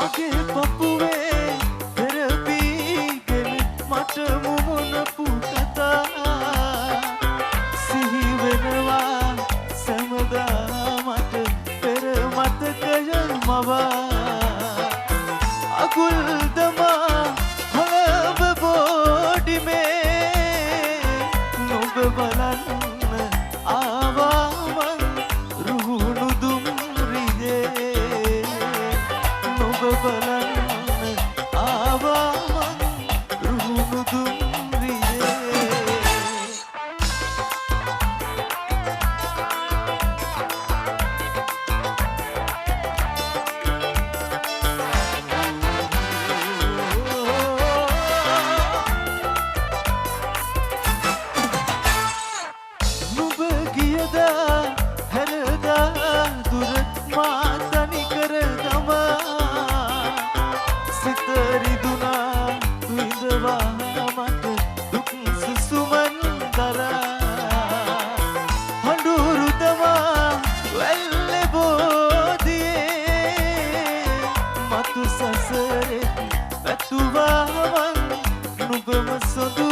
මගේ පපුවේ තෙරපීගෙන මට මුමුණපු කතා සිහි වෙනවා සැමදා මට පෙර මතකය මවා අකුල් දමා හොළඹ බෝඩිමේ නුඹ බලන්න ආවා මං රුහුණු දුම්රියේ නුඹ බලන්න ආවා මං රුහුණු දුම්රියේ නුඹ ගියදා හැරදා දුර මා තනි කර දමා සිත රිදුනා විඳවා මට දුක් සුසුමන් දරා හඬුරු දමා වැල්ලේ බෝදියේ මතු සසරේ වැතුවා මං නුඹම සොඳු